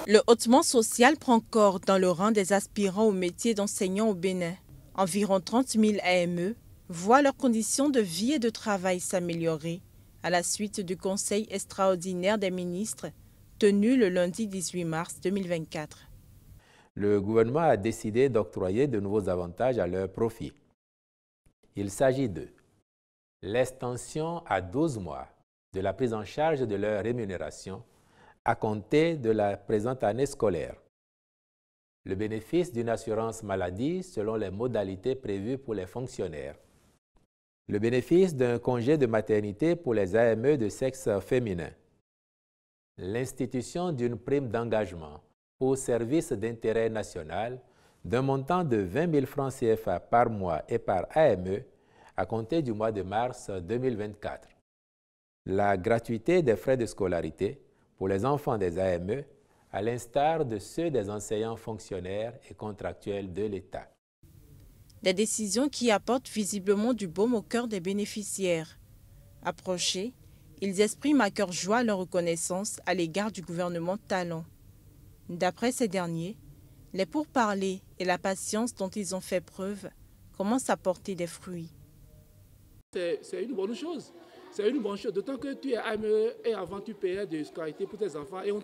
Le hautement social prend corps dans le rang des aspirants au métier d'enseignant au Bénin. Environ 30 000 AME voient leurs conditions de vie et de travail s'améliorer à la suite du Conseil extraordinaire des ministres tenu le lundi 18 mars 2024. Le gouvernement a décidé d'octroyer de nouveaux avantages à leur profit. Il s'agit de l'extension à 12 mois de la prise en charge de leur rémunération à compter de la présente année scolaire, le bénéfice d'une assurance maladie selon les modalités prévues pour les fonctionnaires, le bénéfice d'un congé de maternité pour les AME de sexe féminin, l'institution d'une prime d'engagement au service d'intérêt national d'un montant de 20 000 francs CFA par mois et par AME à compter du mois de mars 2024, la gratuité des frais de scolarité pour les enfants des AME, à l'instar de ceux des enseignants fonctionnaires et contractuels de l'État. Des décisions qui apportent visiblement du baume au cœur des bénéficiaires. Approchés, ils expriment à cœur joie leur reconnaissance à l'égard du gouvernement Talon. D'après ces derniers, les pourparlers et la patience dont ils ont fait preuve commencent à porter des fruits. C'est une bonne chose. C'est une bonne chose, d'autant que tu es AME et avant tu payais de scolarité pour tes enfants et on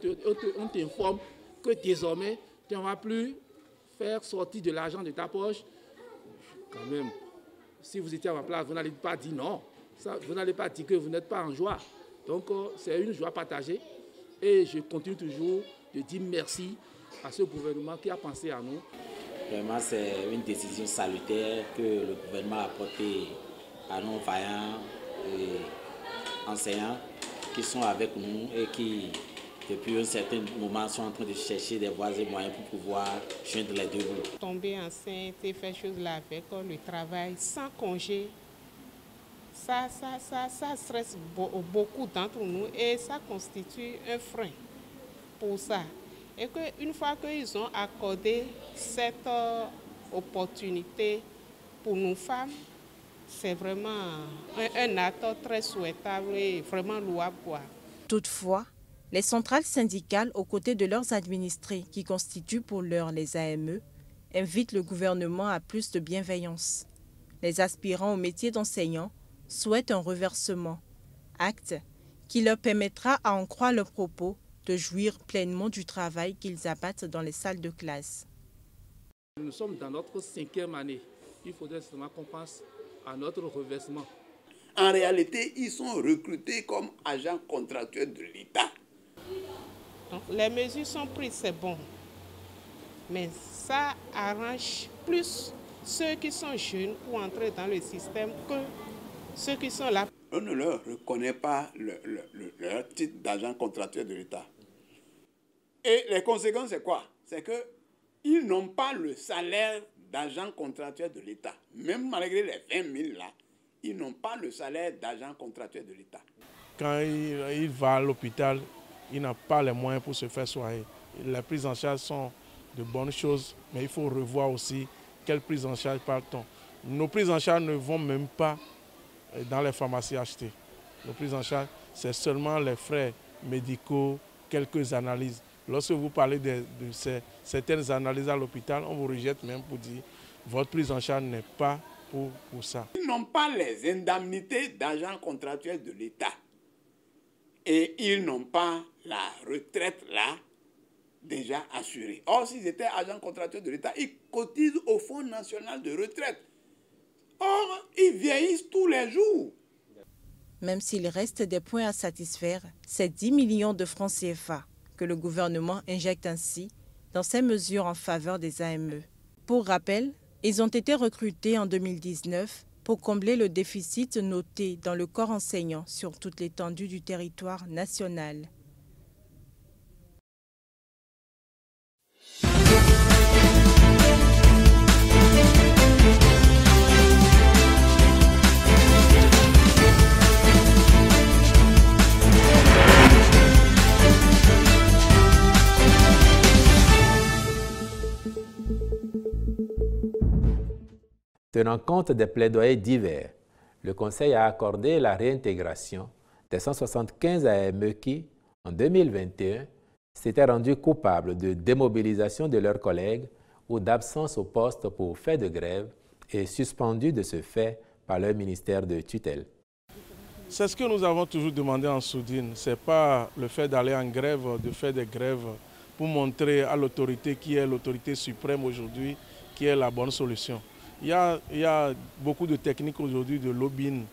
t'informe que désormais tu ne vas plus faire sortir de l'argent de ta poche. Quand même, si vous étiez à ma place, vous n'allez pas dire non. Vous n'allez pas dire que vous n'êtes pas en joie. Donc c'est une joie partagée et je continue toujours de dire merci à ce gouvernement qui a pensé à nous. Vraiment, c'est une décision salutaire que le gouvernement a portée à nos vaillants enseignants qui sont avec nous et qui, depuis un certain moment, sont en train de chercher des voies et moyens pour pouvoir joindre les deux bouts. Tomber enceinte et faire chose là avec le travail sans congé, ça stresse beaucoup d'entre nous et ça constitue un frein pour ça. Et qu'une fois qu'ils ont accordé cette opportunité pour nous femmes, c'est vraiment un acte très souhaitable et vraiment louable. Toutefois, les centrales syndicales, aux côtés de leurs administrés qui constituent pour l'heure les AME, invitent le gouvernement à plus de bienveillance. Les aspirants au métier d'enseignant souhaitent un reversement, acte qui leur permettra, à en croire leurs propos, de jouir pleinement du travail qu'ils abattent dans les salles de classe. Nous sommes dans notre 5e année. Il faudrait seulement qu'on pense à notre reversement. En réalité, ils sont recrutés comme agents contractuels de l'État. Les mesures sont prises, c'est bon. Mais ça arrange plus ceux qui sont jeunes pour entrer dans le système que ceux qui sont là. On ne leur reconnaît pas leur titre d'agent contractuel de l'État. Et les conséquences, c'est quoi? C'est qu'ils n'ont pas le salaire d'agent contractuel de l'État. Même malgré les 20 000 là, ils n'ont pas le salaire d'agent contractuel de l'État. Quand il va à l'hôpital, il n'a pas les moyens pour se faire soigner. Les prises en charge sont de bonnes choses, mais il faut revoir aussi quelle prise en charge parle-t-on. Nos prises en charge ne vont même pas dans les pharmacies achetées. Nos prises en charge, c'est seulement les frais médicaux, quelques analyses. Lorsque vous parlez de certaines analyses à l'hôpital, on vous rejette même pour dire que votre prise en charge n'est pas pour ça. Ils n'ont pas les indemnités d'agents contractuels de l'État. Et ils n'ont pas la retraite là déjà assurée. Or, s'ils étaient agents contractuels de l'État, ils cotisent au Fonds national de retraite. Or, ils vieillissent tous les jours. Même s'il reste des points à satisfaire, c'est 10 millions de francs CFA que le gouvernement injecte ainsi dans ses mesures en faveur des AME. Pour rappel, ils ont été recrutés en 2019 pour combler le déficit noté dans le corps enseignant sur toute l'étendue du territoire national. Tenant compte des plaidoyers divers, le Conseil a accordé la réintégration des 175 AME qui, en 2021, s'étaient rendus coupables de démobilisation de leurs collègues ou d'absence au poste pour fait de grève et suspendus de ce fait par leur ministère de tutelle. C'est ce que nous avons toujours demandé en Soudine. Ce n'est pas le fait d'aller en grève, de faire des grèves pour montrer à l'autorité qui est l'autorité suprême aujourd'hui, qui est la bonne solution. Il y a beaucoup de techniques aujourd'hui de lobbying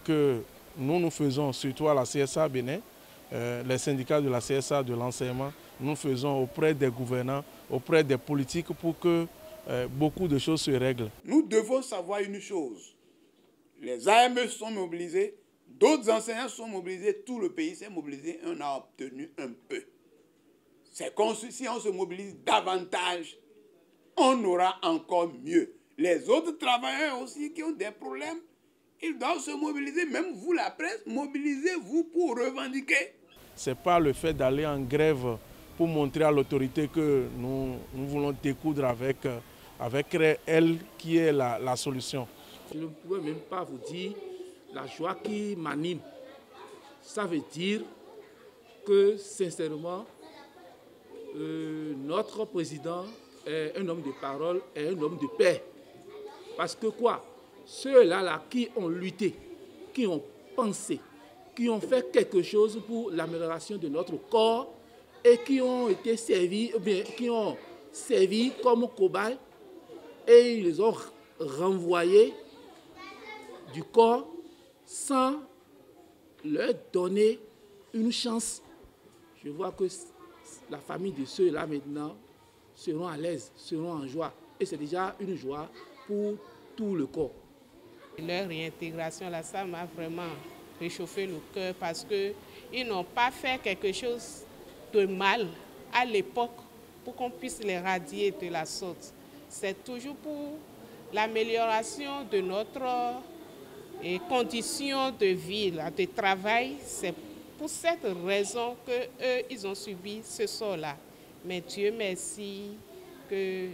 que nous faisons, surtout à la CSA Bénin, les syndicats de la CSA, de l'enseignement, nous faisons auprès des gouvernants, auprès des politiques pour que beaucoup de choses se règlent. Nous devons savoir une chose. Les AME sont mobilisés, d'autres enseignants sont mobilisés, tout le pays s'est mobilisé, on a obtenu un peu. C'est comme si on se mobilise davantage, on aura encore mieux. Les autres travailleurs aussi qui ont des problèmes, ils doivent se mobiliser, même vous la presse, mobilisez-vous pour revendiquer. Ce n'est pas le fait d'aller en grève pour montrer à l'autorité que nous voulons découdre avec elle qui est la solution. Je ne pourrais même pas vous dire la joie qui m'anime. Ça veut dire que, sincèrement, notre président est un homme de parole et un homme de paix. Parce que quoi? Ceux-là qui ont lutté, qui ont pensé, qui ont fait quelque chose pour l'amélioration de notre corps et qui ont été servis, qui ont servi comme cobayes et ils les ont renvoyés du corps sans leur donner une chance. Je vois que la famille de ceux-là maintenant seront à l'aise, seront en joie. Et c'est déjà une joie pour tout le corps. Leur réintégration, là, ça m'a vraiment réchauffé le cœur parce qu'ils n'ont pas fait quelque chose de mal à l'époque pour qu'on puisse les radier de la sorte. C'est toujours pour l'amélioration de notre conditions de vie, de travail. C'est pour cette raison qu'eux, ils ont subi ce sort-là. Mais Dieu merci qu'on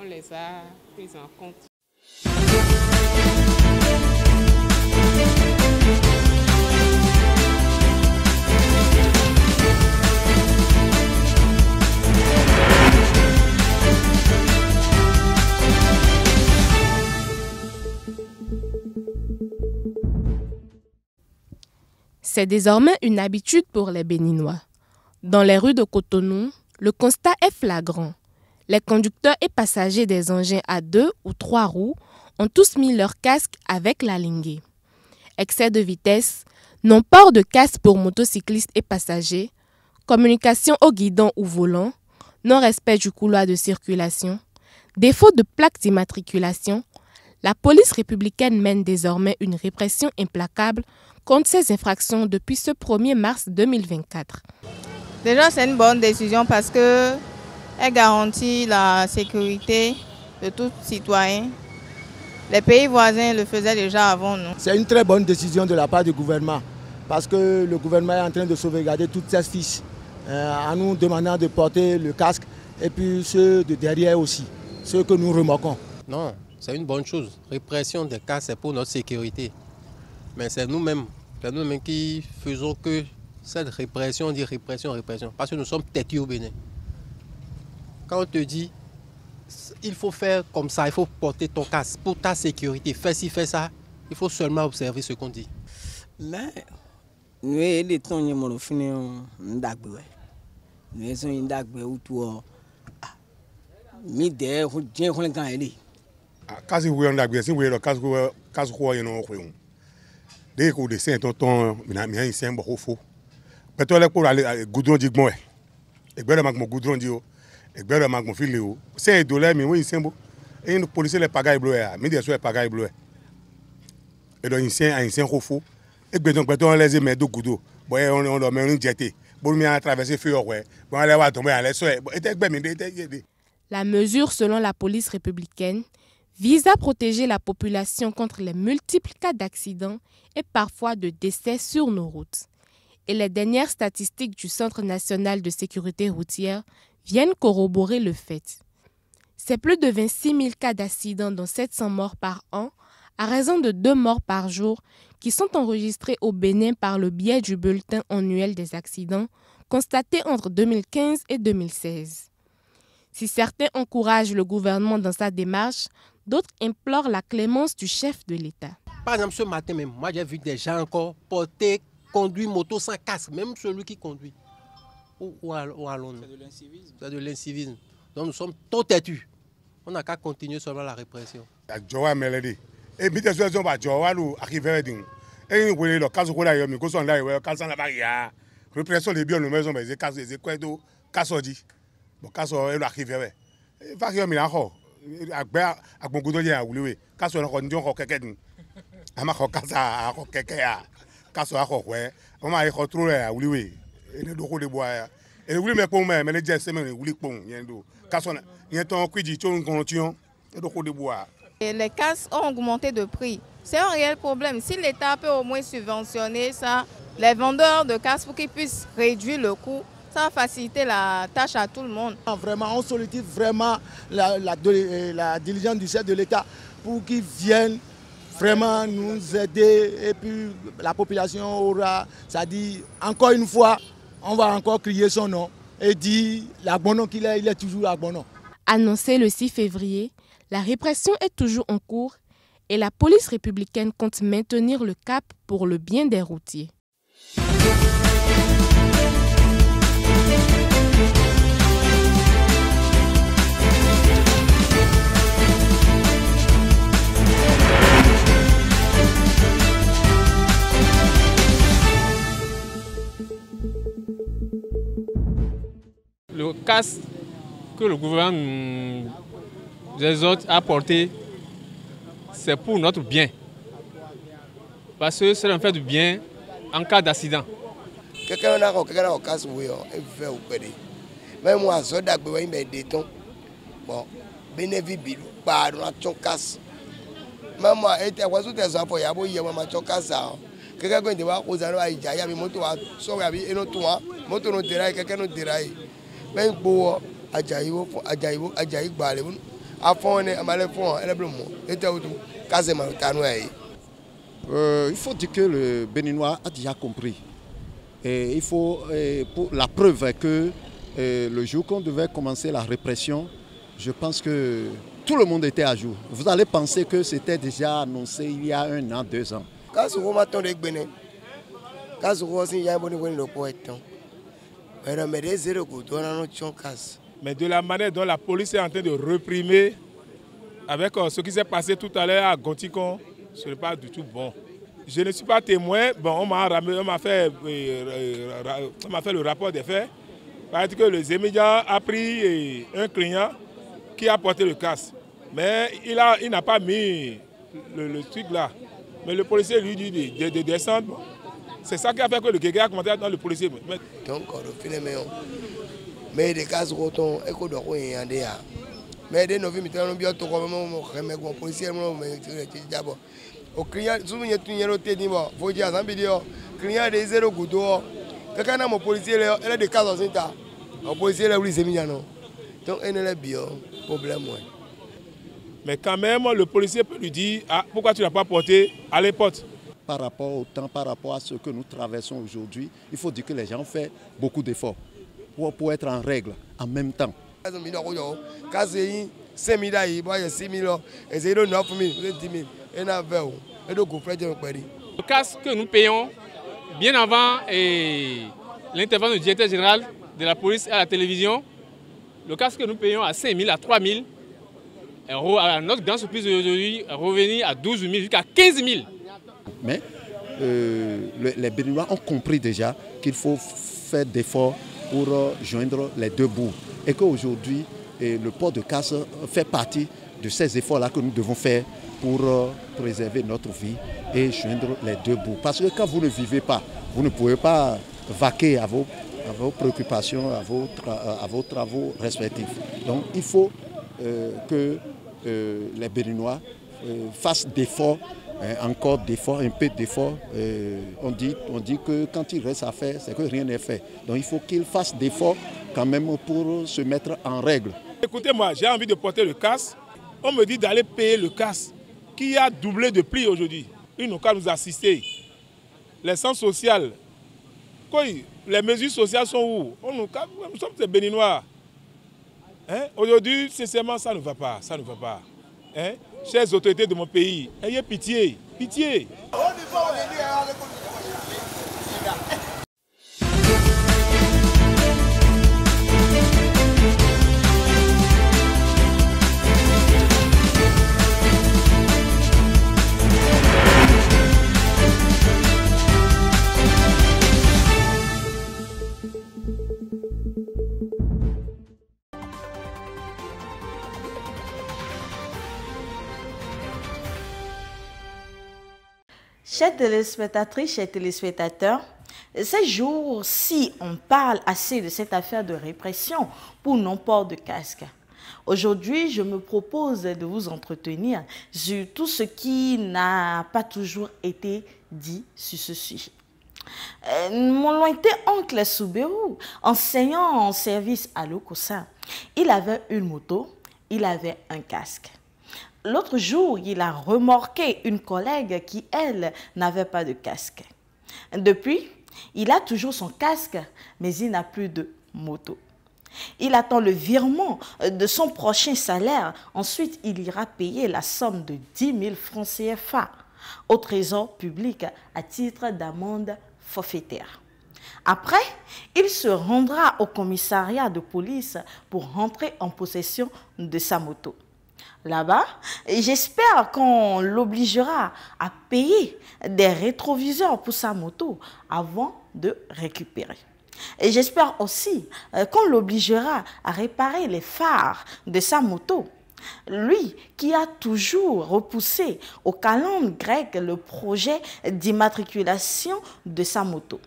les a pris en compte. C'est désormais une habitude pour les Béninois. Dans les rues de Cotonou, le constat est flagrant. Les conducteurs et passagers des engins à 2 ou 3 roues ont tous mis leur casque avec la linguée. Excès de vitesse, non-port de casque pour motocyclistes et passagers, communication au guidon ou volant, non-respect du couloir de circulation, défaut de plaque d'immatriculation, la police républicaine mène désormais une répression implacable contre ces infractions depuis ce 1er mars 2024. Déjà, c'est une bonne décision parce qu'elle garantit la sécurité de tout citoyen. Les pays voisins le faisaient déjà avant nous. C'est une très bonne décision de la part du gouvernement parce que le gouvernement est en train de sauvegarder toutes ses fiches en nous demandant de porter le casque et puis ceux de derrière aussi, ceux que nous remarquons. Non, c'est une bonne chose. Répression des casques, c'est pour notre sécurité. Mais c'est nous-mêmes qui faisons que cette répression, on dit répression, parce que nous sommes têtus au Bénin. Quand on te dit, il faut faire comme ça, il faut porter ton casque pour ta sécurité, fais ci, fais ça, il faut seulement observer ce qu'on dit. Mais nous sommes les gens nous sommes dès qu'on descend ton bien c'est un beau faux peut-être pour aller goudron dit bon et ben le goudron dit et ben le mag fil le c'est $, mais oui c'est bon et nous policiers les pagaille bleu mais des soins pagaille bleu et donc ici un faux et ben donc on les met de goudron bon on doit mettre une jeté pour me traverser feu ouais bon aller va tomber à l'aise et la mesure selon la police républicaine vise à protéger la population contre les multiples cas d'accidents et parfois de décès sur nos routes. Et les dernières statistiques du Centre national de sécurité routière viennent corroborer le fait. C'est plus de 26 000 cas d'accidents dont 700 morts par an à raison de 2 morts par jour qui sont enregistrés au Bénin par le biais du bulletin annuel des accidents constatés entre 2015 et 2016. Si certains encouragent le gouvernement dans sa démarche, d'autres implorent la clémence du chef de l'État. Par exemple, ce matin même, moi j'ai vu des gens encore conduire moto sans casque, même celui qui conduit. Où allons-nous? C'est de l'incivisme. C'est de l'incivisme. Donc nous sommes trop têtus. On n'a qu'à continuer seulement la répression. Répression des biens, nous maisons, mais c'est quoi d'eau, cassodi. Bon, casso, elle arrive. Va y avoir à mon goût de lien, oui, casso, on dit encore quelqu'un. Amako casa, à quelqu'un, casso, à quoi, maman, il retrouve à oui, et le dos de bois. Et oui, mais pour moi, mais les gestes, mais oui, pour yendo. Casso, il y a ton cuidi, ton contion, et le dos de bois. Les casques ont augmenté de prix. C'est un réel problème. Si l'État peut au moins subventionner ça, les vendeurs de casques pour qu'ils puissent réduire le coût, ça va faciliter la tâche à tout le monde. Vraiment, on sollicite vraiment la diligence du chef de l'État pour qu'ils viennent vraiment nous aider et puis la population aura, ça dit, encore une fois, on va encore crier son nom et dire l'abonnement qu'il est, il est toujours l'abonnement. Annoncé le 6 février, la répression est toujours en cours et la police républicaine compte maintenir le cap pour le bien des routiers. Le casque que le gouvernement des autres a porté, c'est pour notre bien. Parce que ça en fait du bien en cas d'accident. Quelqu'un a un casque, il fait au pédé. Même moi, je suis des tons. Bon, bénéfice, par un casque. Même moi, je suis des enfants, il y a un casque. Quelqu'un qui va aux anneaux, il y a une moto, et notre toit, moto no déraille, quelqu'un no déraille. Même pour Ajaï Balé, à fond, à Malefon, elle est bleu. Il faut dire que le Béninois a déjà compris. Et il faut, pour la preuve est que le jour qu'on devait commencer la répression, je pense que tout le monde était à jour. Vous allez penser que c'était déjà annoncé il y a 1 an, 2 ans. Mais de la manière dont la police est en train de réprimer, avec ce qui s'est passé tout à l'heure à Gontikon, ce n'est pas du tout bon. Je ne suis pas témoin, bon, on m'a fait le rapport des faits, parce que le Zémédia a pris un client qui a porté le casque. Mais il n'a pas mis le truc là. Mais le policier lui dit de descendre. C'est ça qui a fait que le Guégué a commenté dans le policier. Donc, mais des cases rotons, et qu'on doit rien dire. Mais des novices, nous avons policier, d'abord. Au client, souvent il y a tout le faut dire, ça veut dire, client des 0 gouttes. Quelqu'un a mon policier, elle a des cases en état. Le policier, elle a oublié ses millions. Donc, elle est bien, problème. Mais quand même, le policier peut lui dire, ah, pourquoi tu ne l'as pas porté à l'époque? Par rapport au temps, par rapport à ce que nous traversons aujourd'hui, il faut dire que les gens ont fait beaucoup d'efforts pour être en règle en même temps. Le casque que nous payons bien avant l'intervention du directeur général de la police à la télévision, le casque que nous payons à 5 000 à 3 000, à notre grande surprise aujourd'hui, revenu à 12 000 jusqu'à 15 000. Mais les Béninois ont compris déjà qu'il faut faire d'efforts pour joindre les deux bouts. Et qu'aujourd'hui, le port de casque fait partie de ces efforts-là que nous devons faire pour préserver notre vie et joindre les deux bouts. Parce que quand vous ne vivez pas, vous ne pouvez pas vaquer à vos préoccupations, à vos travaux respectifs. Donc il faut que les Béninois fassent d'efforts, encore d'efforts, un peu d'efforts. On dit que quand il reste à faire, c'est que rien n'est fait. Donc il faut qu'ils fassent d'efforts quand même pour se mettre en règle. Écoutez-moi, j'ai envie de porter le casque. On me dit d'aller payer le casque qui a doublé de prix aujourd'hui. Il n'a qu'à nous assister. Les centres sociaux, les mesures sociales sont où? Nous sommes des Béninois. Hein? Aujourd'hui, sincèrement, ça ne va pas. Ça ne va pas. Hein? Chères autorités de mon pays, ayez pitié. Pitié. Chers téléspectatrices, chers téléspectateurs, ces jours-ci, on parle assez de cette affaire de répression pour non-port de casque. Aujourd'hui, je me propose de vous entretenir sur tout ce qui n'a pas toujours été dit sur ce sujet. Mon lointain oncle Soubérou, enseignant en service à l'Okosa, il avait une moto, il avait un casque. L'autre jour, il a remorqué une collègue qui, elle, n'avait pas de casque. Depuis, il a toujours son casque, mais il n'a plus de moto. Il attend le virement de son prochain salaire. Ensuite, il ira payer la somme de 10 000 francs CFA au trésor public à titre d'amende forfaitaire. Après, il se rendra au commissariat de police pour rentrer en possession de sa moto. Là-bas, j'espère qu'on l'obligera à payer des rétroviseurs pour sa moto avant de récupérer. Et j'espère aussi qu'on l'obligera à réparer les phares de sa moto. Lui qui a toujours repoussé au calendrier grec le projet d'immatriculation de sa moto.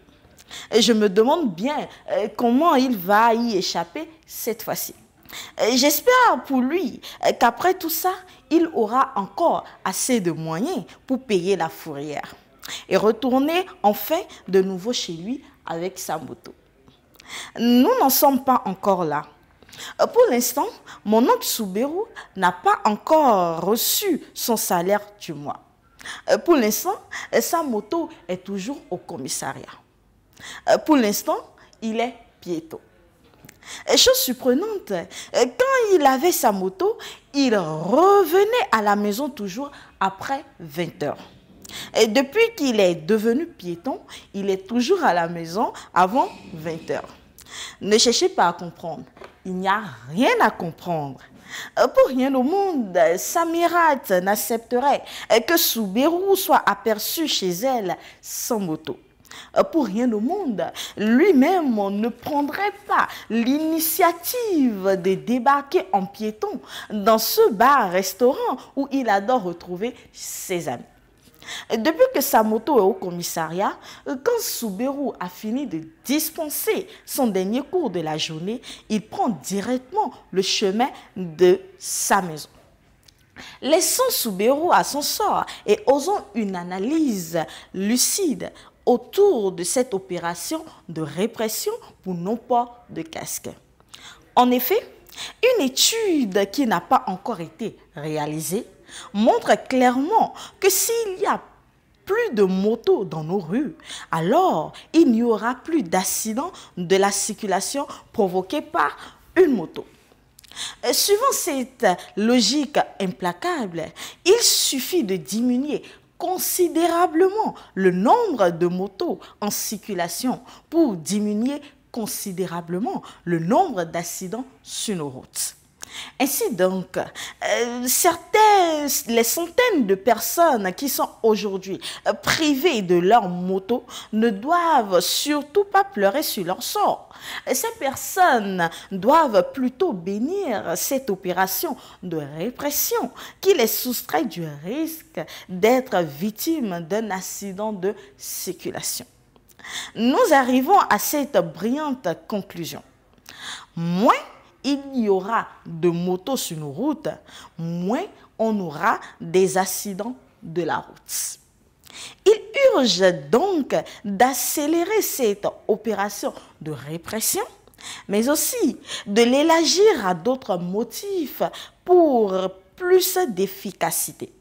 Et je me demande bien comment il va y échapper cette fois-ci. J'espère pour lui qu'après tout ça, il aura encore assez de moyens pour payer la fourrière et retourner enfin de nouveau chez lui avec sa moto. Nous n'en sommes pas encore là. Pour l'instant, mon oncle Soubérou n'a pas encore reçu son salaire du mois. Pour l'instant, sa moto est toujours au commissariat. Pour l'instant, il est piéton. Chose surprenante, quand il avait sa moto, il revenait à la maison toujours après 20 heures. Et depuis qu'il est devenu piéton, il est toujours à la maison avant 20 heures. Ne cherchez pas à comprendre, il n'y a rien à comprendre. Pour rien au monde, Samirat n'accepterait que Soubérou soit aperçu chez elle sans moto. Pour rien au monde, lui-même ne prendrait pas l'initiative de débarquer en piéton dans ce bar-restaurant où il adore retrouver ses amis. Depuis que sa moto est au commissariat, quand Soubérou a fini de dispenser son dernier cours de la journée, il prend directement le chemin de sa maison. Laissons Soubérou à son sort et osons une analyse lucide autour de cette opération de répression pour non-port de casque. En effet, une étude qui n'a pas encore été réalisée montre clairement que s'il y a plus de motos dans nos rues, alors il n'y aura plus d'accidents de la circulation provoqués par une moto. Suivant cette logique implacable, il suffit de diminuer considérablement le nombre de motos en circulation pour diminuer considérablement le nombre d'accidents sur nos routes. Ainsi donc, les centaines de personnes qui sont aujourd'hui privées de leur moto ne doivent surtout pas pleurer sur leur sort. Ces personnes doivent plutôt bénir cette opération de répression qui les soustrait du risque d'être victimes d'un accident de circulation. Nous arrivons à cette brillante conclusion. Moins il y aura de motos sur nos routes, moins on aura des accidents de la route. Il urge donc d'accélérer cette opération de répression, mais aussi de l'élargir à d'autres motifs pour plus d'efficacité.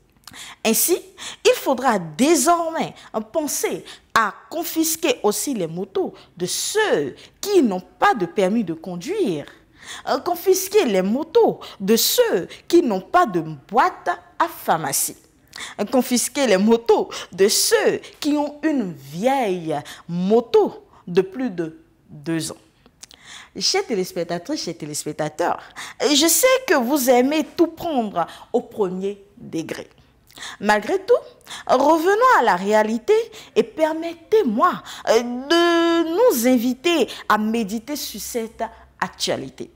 Ainsi, il faudra désormais penser à confisquer aussi les motos de ceux qui n'ont pas de permis de conduire, confisquer les motos de ceux qui n'ont pas de boîte à pharmacie, confisquer les motos de ceux qui ont une vieille moto de plus de 2 ans. Chers téléspectatrices, chers téléspectateurs, je sais que vous aimez tout prendre au premier degré. Malgré tout, revenons à la réalité et permettez-moi de nous inviter à méditer sur cette actualité.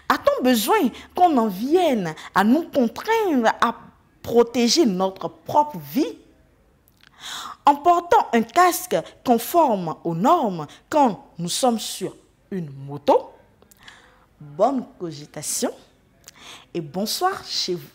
A-t-on besoin qu'on en vienne à nous contraindre à protéger notre propre vie en portant un casque conforme aux normes quand nous sommes sur une moto? Bonne cogitation et bonsoir chez vous.